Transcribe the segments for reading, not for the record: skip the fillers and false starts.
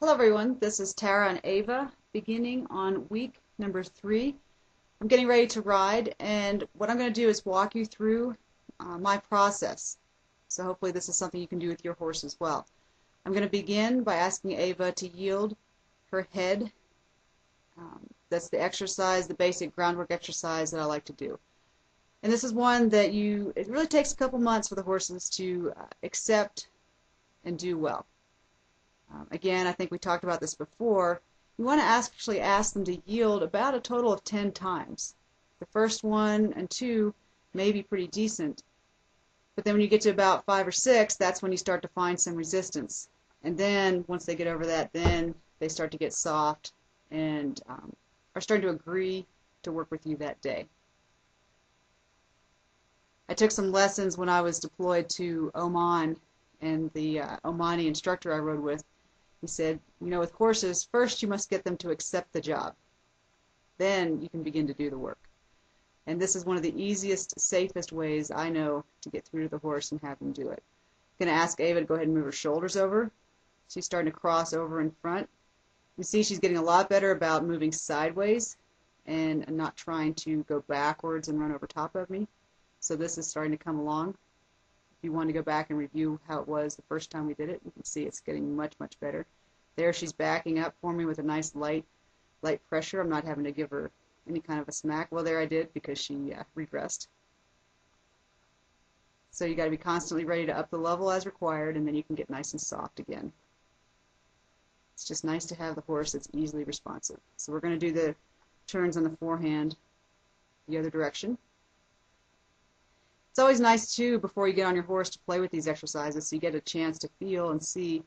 Hello everyone, this is Tara and Ava beginning on week number 3. I'm getting ready to ride, and what I'm going to do is walk you through my process. So hopefully this is something you can do with your horse as well. I'm going to begin by asking Ava to yield her head. That's the exercise, the basic groundwork exercise that I like to do. And this is one that it really takes a couple months for the horses to accept and do well. Again, I think we talked about this before. You want to actually ask them to yield about a total of 10 times. The first 1 and 2 may be pretty decent, but then when you get to about 5 or 6, that's when you start to find some resistance. And then once they get over that, then they start to get soft and are starting to agree to work with you that day. I took some lessons when I was deployed to Oman, and the Omani instructor I rode with, he said, with horses, first you must get them to accept the job. Then you can begin to do the work. And this is one of the easiest, safest ways I know to get through to the horse and have them do it. I'm going to ask Ava to go ahead and move her shoulders over. She's starting to cross over in front. You see she's getting a lot better about moving sideways and not trying to go backwards and run over top of me. So this is starting to come along. If you want to go back and review how it was the first time we did it, you can see it's getting much, much better. There she's backing up for me with a nice light pressure. I'm not having to give her any kind of a smack. Well, there I did because she regressed. So you got to be constantly ready to up the level as required, and then you can get nice and soft again. It's just nice to have the horse that's easily responsive. So we're going to do the turns on the forehand the other direction. It's always nice, too, before you get on your horse to play with these exercises so you get a chance to feel and see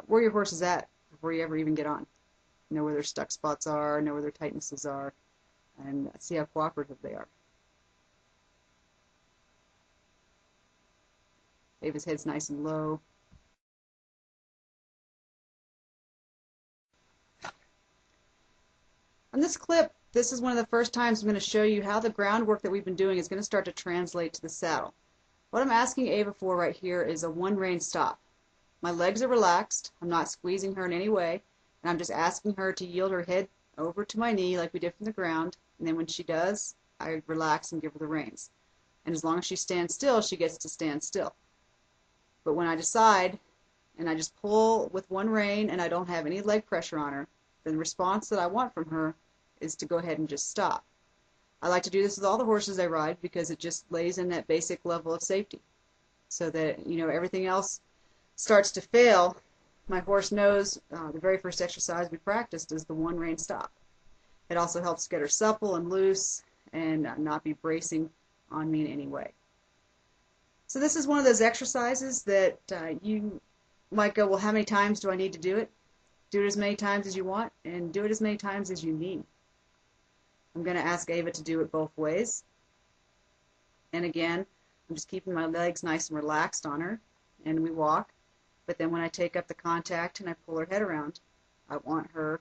where your horse is at before you ever even get on. Know where their stuck spots are, know where their tightnesses are, and see how cooperative they are. Ava's head's nice and low. On this clip, this is one of the first times I'm going to show you how the groundwork that we've been doing is going to start to translate to the saddle. What I'm asking Ava for right here is a one-rein stop. My legs are relaxed. I'm not squeezing her in any way, and I'm just asking her to yield her head over to my knee like we did from the ground, and then when she does, I relax and give her the reins. And as long as she stands still, she gets to stand still. But when I decide, and I just pull with one rein and I don't have any leg pressure on her, then the response that I want from her is to go ahead and just stop. I like to do this with all the horses I ride because it just lays in that basic level of safety so that everything else starts to fail. My horse knows the very first exercise we practiced is the one rein stop. It also helps get her supple and loose and not be bracing on me in any way. So this is one of those exercises that you might go, well, how many times do I need to do it? Do it as many times as you want and do it as many times as you need. I'm going to ask Ava to do it both ways. And again, I'm just keeping my legs nice and relaxed on her, and we walk. But then when I take up the contact and I pull her head around, I want her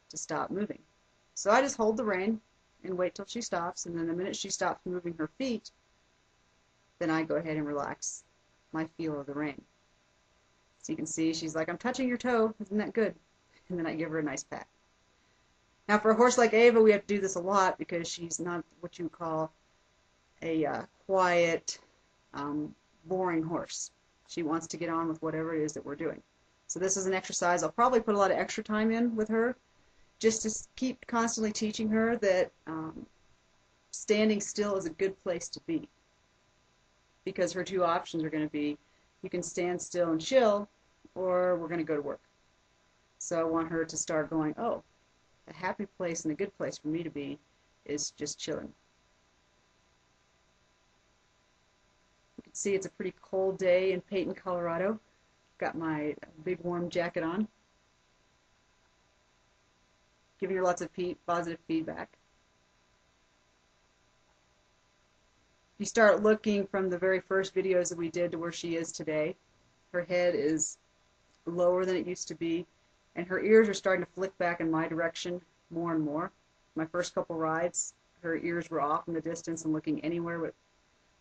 to stop moving. So I just hold the rein and wait till she stops, and then the minute she stops moving her feet, then I go ahead and relax my feel of the rein. So you can see she's like, I'm touching your toe, isn't that good? And then I give her a nice pat. Now for a horse like Ava, we have to do this a lot because she's not what you call a quiet, boring horse. She wants to get on with whatever it is that we're doing. So this is an exercise I'll probably put a lot of extra time in with her just to keep constantly teaching her that standing still is a good place to be, because her two options are going to be you can stand still and chill, or we're going to go to work. So I want her to start going, oh, a happy place and a good place for me to be is just chilling. You can see it's a pretty cold day in Peyton, Colorado. Got my big warm jacket on. Giving her lots of positive feedback. If you start looking from the very first videos that we did to where she is today, her head is lower than it used to be, and her ears are starting to flick back in my direction more and more. My first couple rides, her ears were off in the distance and looking anywhere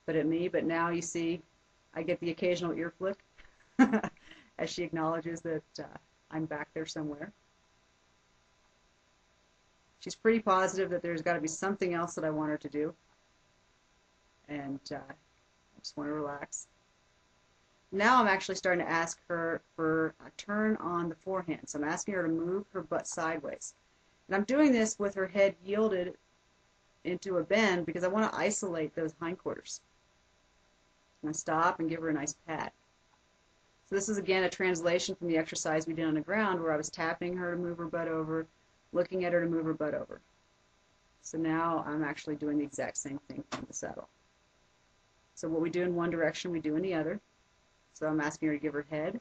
but at me, but now you see I get the occasional ear flick as she acknowledges that I'm back there somewhere. She's pretty positive that there's got to be something else that I want her to do, and I just want to relax. Now I'm actually starting to ask her for a turn on the forehand. So I'm asking her to move her butt sideways. And I'm doing this with her head yielded into a bend because I want to isolate those hindquarters. I'm going to stop and give her a nice pat. So this is again a translation from the exercise we did on the ground where I was tapping her to move her butt over, looking at her to move her butt over. So now I'm actually doing the exact same thing from the saddle. So what we do in one direction, we do in the other. So I'm asking her to give her head